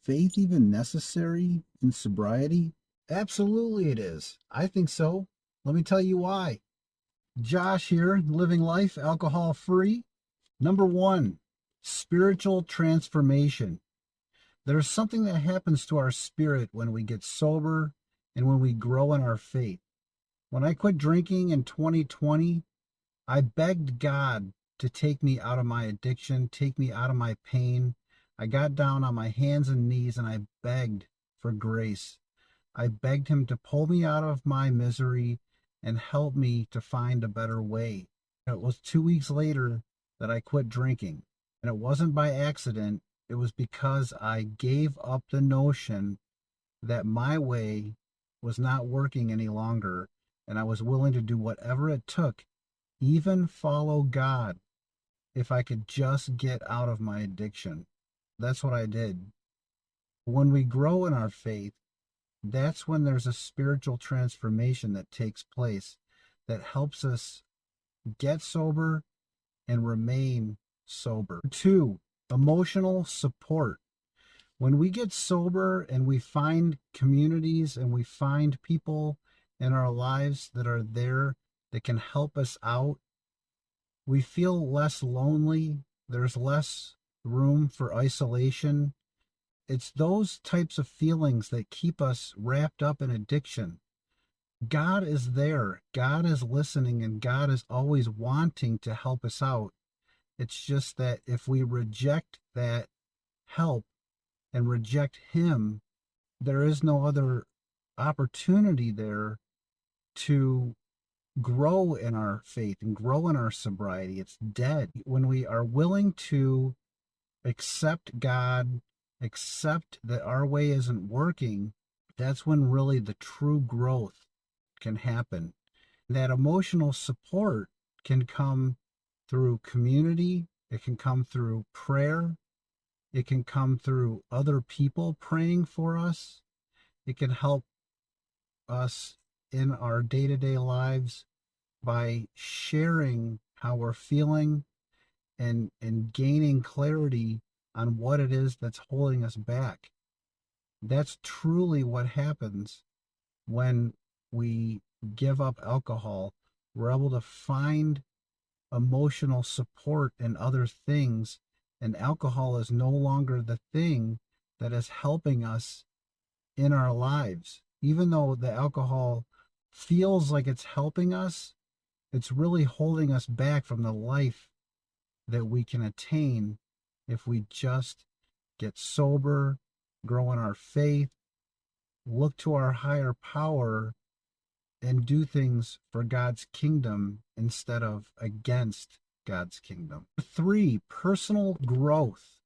faith even necessary in sobriety? Absolutely it is. I think so. Let me tell you why. Josh here, living life alcohol free. Number one, spiritual transformation. There's something that happens to our spirit when we get sober and when we grow in our faith. When I quit drinking in 2020, I begged God to take me out of my addiction, take me out of my pain. I got down on my hands and knees and I begged for grace. I begged him to pull me out of my misery and help me to find a better way. It was 2 weeks later that I quit drinking. And it wasn't by accident. It was because I gave up the notion that my way was not working any longer. And I was willing to do whatever it took, even follow God, if I could just get out of my addiction. That's what I did. When we grow in our faith, that's when there's a spiritual transformation that takes place that helps us get sober and remain sober. Two, emotional support. When we get sober and we find communities and we find people in our lives that are there that can help us out, we feel less lonely. There's less room for isolation. It's those types of feelings that keep us wrapped up in addiction. God is there. God is listening and God is always wanting to help us out. It's just that if we reject that help and reject Him, there is no other opportunity there to grow in our faith and grow in our sobriety. It's dead. When we are willing to accept God, accept that our way isn't working, that's when really the true growth can happen. That emotional support can come through community, it can come through prayer, it can come through other people praying for us, it can help us in our day to day lives by sharing how we're feeling and gaining clarity on what it is that's holding us back. That's truly what happens when we give up alcohol. We're able to find emotional support in other things, and alcohol is no longer the thing that is helping us in our lives. Even though the alcohol feels like it's helping us, it's really holding us back from the life that we can attain if we just get sober, grow in our faith, look to our higher power, and do things for God's kingdom instead of against God's kingdom. Three, personal growth.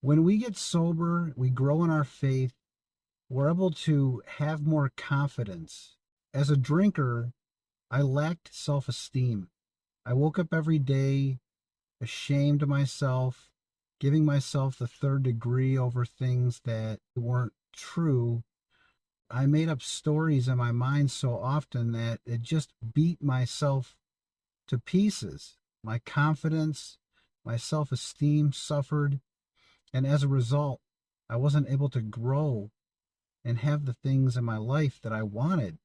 When we get sober, we grow in our faith, we're able to have more confidence. As a drinker, I lacked self esteem. I woke up every day ashamed of myself, giving myself the third degree over things that weren't true. I made up stories in my mind so often that it just beat myself to pieces. My confidence, my self esteem suffered. And as a result, I wasn't able to grow and have the things in my life that I wanted.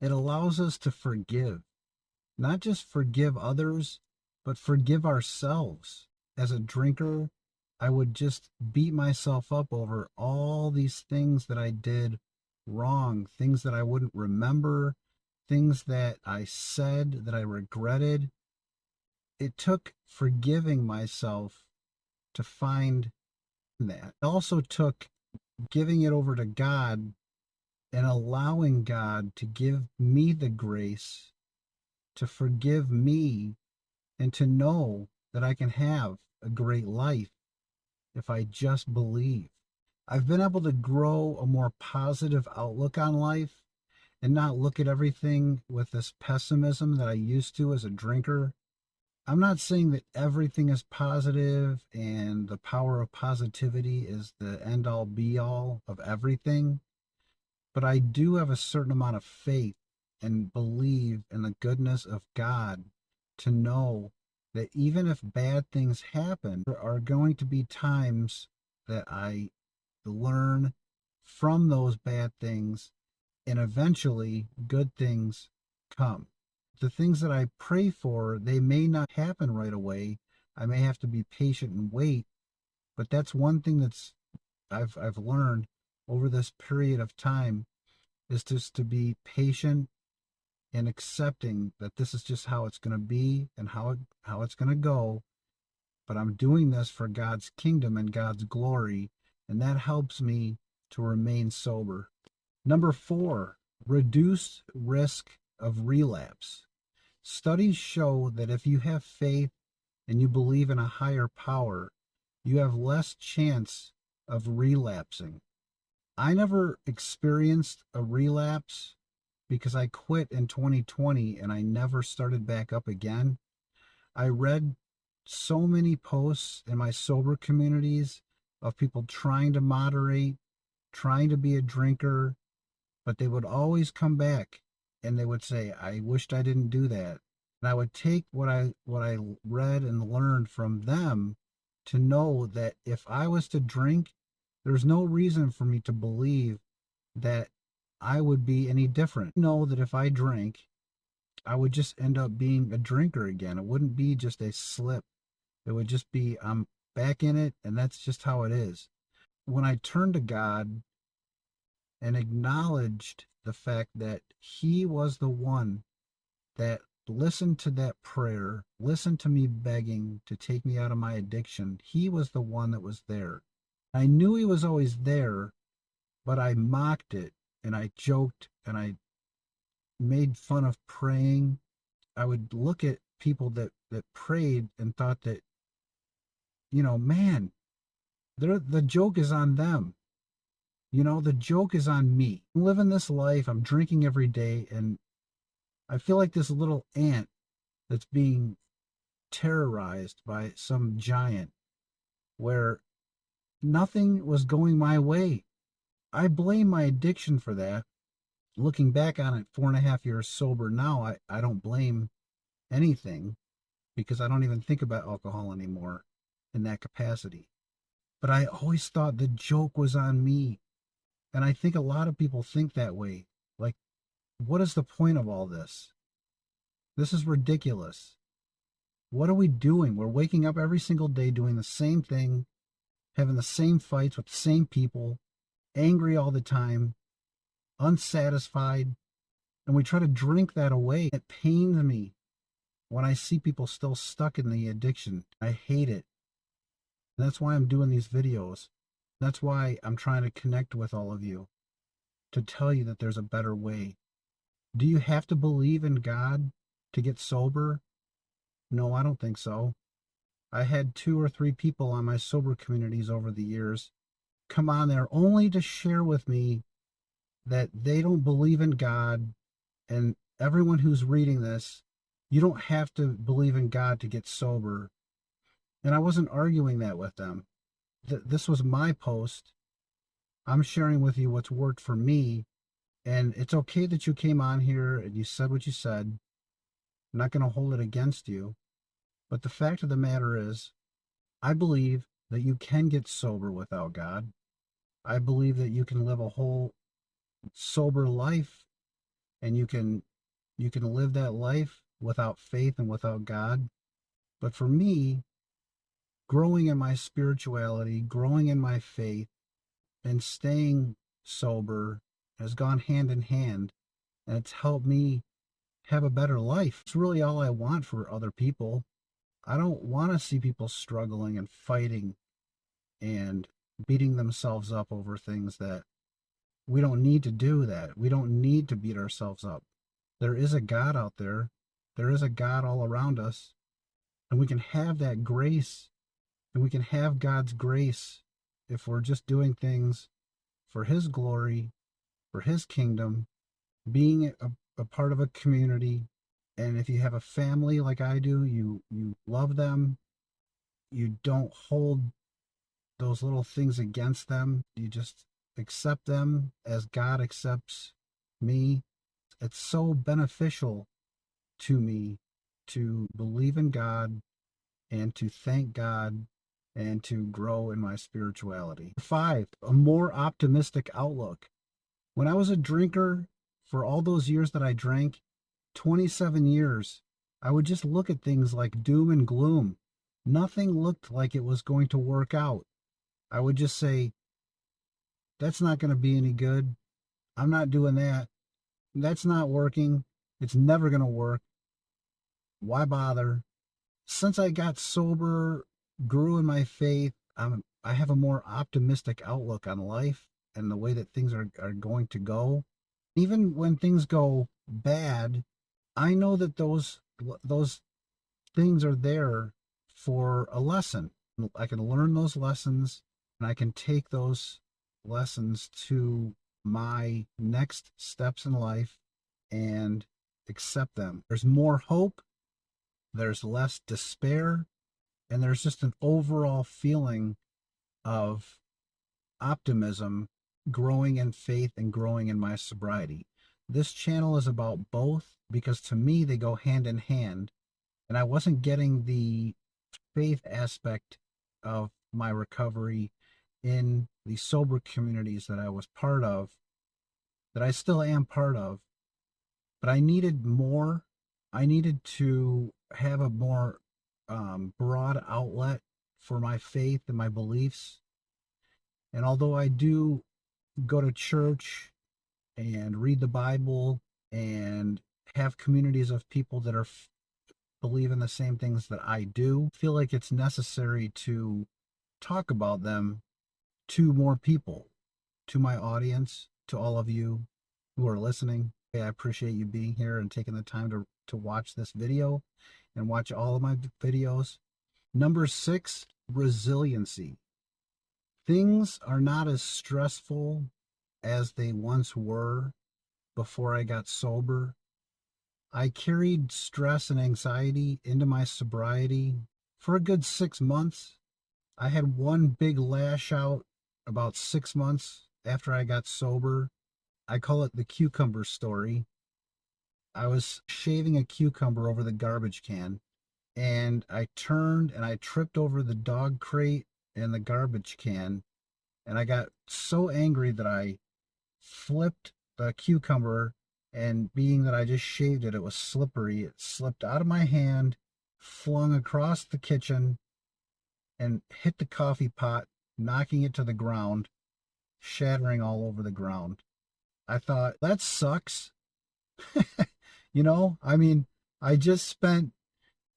It allows us to forgive, not just forgive others, but forgive ourselves. As a drinker, I would just beat myself up over all these things that I did wrong, things that I wouldn't remember, things that I said that I regretted. It took forgiving myself to find that. It also took giving it over to God and allowing God to give me the grace to forgive me and to know that I can have a great life if I just believe. I've been able to grow a more positive outlook on life and not look at everything with this pessimism that I used to as a drinker. I'm not saying that everything is positive and the power of positivity is the end all be all of everything, but I do have a certain amount of faith and believe in the goodness of God to know that even if bad things happen, there are going to be times that I learn from those bad things, and eventually good things come. The things that I pray for, they may not happen right away. I may have to be patient and wait, but that's one thing that's I've learned over this period of time is just to be patient and accepting that this is just how it's going to be and how it's going to go, but I'm doing this for God's kingdom and God's glory, and that helps me to remain sober. Number 4, reduce risk of relapse. Studies show that if you have faith and you believe in a higher power, you have less chance of relapsing. I never experienced a relapse because I quit in 2020 and I never started back up again. I read so many posts in my sober communities of people trying to moderate, trying to be a drinker, but they would always come back and they would say, I wished I didn't do that. And I would take what I read and learned from them to know that if I was to drink, there's no reason for me to believe that I would be any different. I know that if I drank, I would just end up being a drinker again. It wouldn't be just a slip. It would just be, I'm back in it, and that's just how it is. When I turned to God and acknowledged the fact that He was the one that listened to that prayer, listened to me begging to take me out of my addiction, He was the one that was there. I knew He was always there, but I mocked it and I joked and I made fun of praying. I would look at people that prayed and thought that, man, the joke is on them. The joke is on me. I'm living this life. I'm drinking every day, and I feel like this little ant that's being terrorized by some giant where nothing was going my way. I blame my addiction for that. Looking back on it, 4.5 years sober now, I don't blame anything because I don't even think about alcohol anymore in that capacity. But I always thought the joke was on me. And I think a lot of people think that way. Like, what is the point of all this? This is ridiculous. What are we doing? We're waking up every single day doing the same thing, having the same fights with the same people, angry all the time, unsatisfied, and we try to drink that away. It pains me when I see people still stuck in the addiction. I hate it. And that's why I'm doing these videos. That's why I'm trying to connect with all of you to tell you that there's a better way. Do you have to believe in God to get sober? No, I don't think so. I had 2 or 3 people on my sober communities over the years come on there only to share with me that they don't believe in God. And everyone who's reading this, you don't have to believe in God to get sober. And I wasn't arguing that with them. This was my post. I'm sharing with you what's worked for me. And it's okay that you came on here and you said what you said. I'm not going to hold it against you. But the fact of the matter is, I believe that you can get sober without God. I believe that you can live a whole sober life and you can live that life without faith and without God. But for me, growing in my spirituality, growing in my faith, and staying sober has gone hand in hand, and it's helped me have a better life. It's really all I want for other people. I don't want to see people struggling and fighting and beating themselves up over things that we don't need to do that. We don't need to beat ourselves up. There is a God out there. There is a God all around us. And we can have that grace, and we can have God's grace if we're just doing things for His glory, for His kingdom, being a part of a community. And if you have a family like I do, you love them. You don't hold those little things against them. You just accept them as God accepts me. It's so beneficial to me to believe in God and to thank God and to grow in my spirituality. Five, a more optimistic outlook. When I was a drinker, for all those years that I drank, 27 years, I would just look at things like doom and gloom. Nothing looked like it was going to work out. I would just say, that's not going to be any good. I'm not doing that. That's not working. It's never going to work. Why bother? Since I got sober, grew in my faith, I have a more optimistic outlook on life and the way that things are going to go. Even when things go bad, I know that those things are there for a lesson. I can learn those lessons and I can take those lessons to my next steps in life and accept them. There's more hope, there's less despair, and there's just an overall feeling of optimism, growing in faith and growing in my sobriety. This channel is about both because to me they go hand in hand, and I wasn't getting the faith aspect of my recovery in the sober communities that I was part of, that I still am part of, but I needed more. I needed to have a more broad outlet for my faith and my beliefs. And although I do go to church and read the Bible and have communities of people that are believe in the same things that I do, I feel like it's necessary to talk about them to more people, to my audience, to all of you who are listening. I appreciate you being here and taking the time to watch this video and watch all of my videos. Number 6, resiliency. Things are not as stressful as they once were before I got sober. I carried stress and anxiety into my sobriety for a good 6 months. I had one big lash out about 6 months after I got sober. I call it the cucumber story. I was shaving a cucumber over the garbage can, and I turned and I tripped over the dog crate and the garbage can, and I got so angry that I flipped the cucumber, and being that I just shaved it, it was slippery. It slipped out of my hand, flung across the kitchen, and hit the coffee pot, knocking it to the ground, shattering all over the ground. I thought, that sucks. I mean, I just spent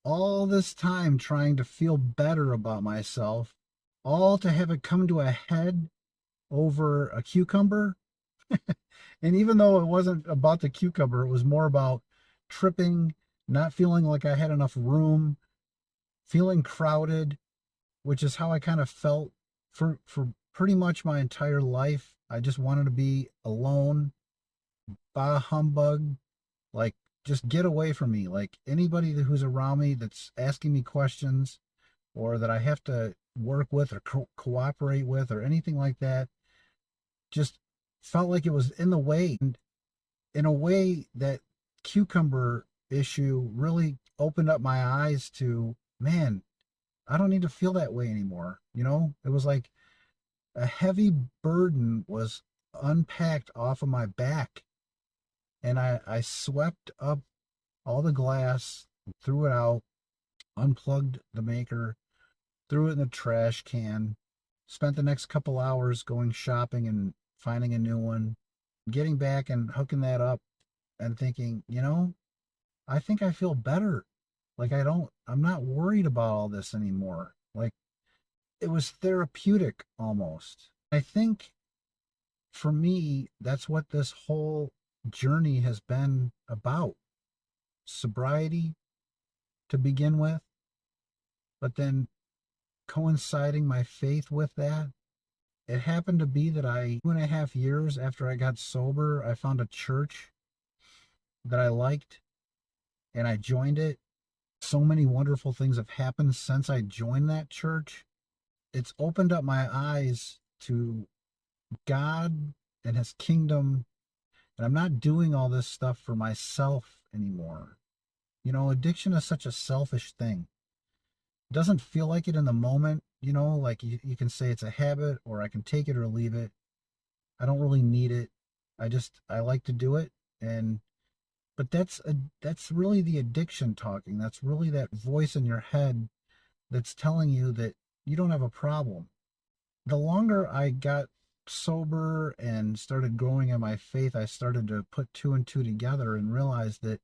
all this time trying to feel better about myself, all to have it come to a head over a cucumber. And even though it wasn't about the cucumber, it was more about tripping, not feeling like I had enough room, feeling crowded, which is how I kind of felt for pretty much my entire life. I just wanted to be alone, bah humbug, like just get away from me. Like anybody who's around me that's asking me questions or that I have to work with or cooperate with or anything like that, just felt like it was in the way. And in a way, that cucumber issue really opened up my eyes to, man, I don't need to feel that way anymore. It was like a heavy burden was unpacked off of my back. And I swept up all the glass, threw it out, unplugged the maker, threw it in the trash can, spent the next couple hours going shopping and finding a new one, getting back and hooking that up and thinking, I think I feel better. Like I'm not worried about all this anymore. Like it was therapeutic almost. I think for me, that's what this whole journey has been about. Sobriety to begin with, but then coinciding my faith with that. It happened to be that 2.5 years after I got sober, I found a church that I liked and I joined it. So many wonderful things have happened since I joined that church. It's opened up my eyes to God and his kingdom. And I'm not doing all this stuff for myself anymore. Addiction is such a selfish thing. Doesn't feel like it in the moment, like you can say it's a habit or I can take it or leave it. I don't really need it. I like to do it. And but that's really the addiction talking. That's really that voice in your head that's telling you that you don't have a problem. The longer I got sober and started growing in my faith, I started to put two and two together and realized that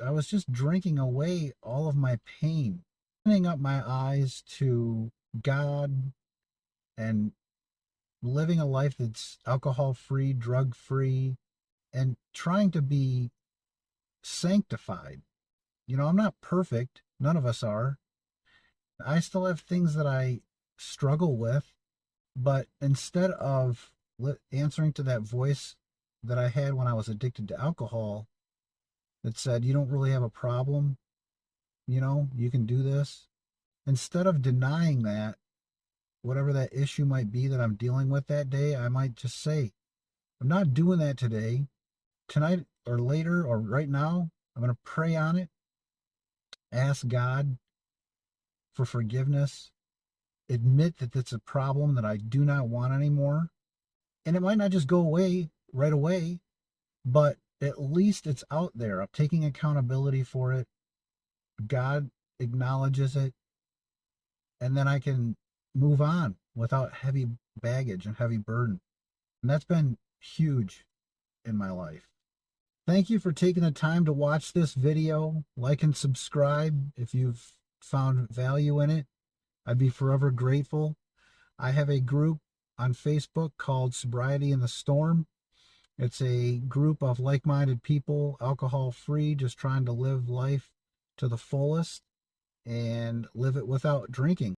I was just drinking away all of my pain, opening up my eyes to God and living a life that's alcohol free, drug free, and trying to be sanctified. I'm not perfect. None of us are. I still have things that I struggle with, but instead of answering to that voice that I had when I was addicted to alcohol that said, you don't really have a problem, you can do this. Instead of denying that, whatever that issue might be that I'm dealing with that day, I might just say, I'm not doing that today. Tonight or later or right now, I'm going to pray on it, ask God for forgiveness, admit that it's a problem that I do not want anymore. And it might not just go away right away, but at least it's out there. I'm taking accountability for it. God acknowledges it. And then I can move on without heavy baggage and heavy burden. And that's been huge in my life. Thank you for taking the time to watch this video. Like and subscribe if you've found value in it. I'd be forever grateful. I have a group on Facebook called Sobriety in the Storm. It's a group of like-minded people, alcohol-free, just trying to live life to the fullest and live it without drinking.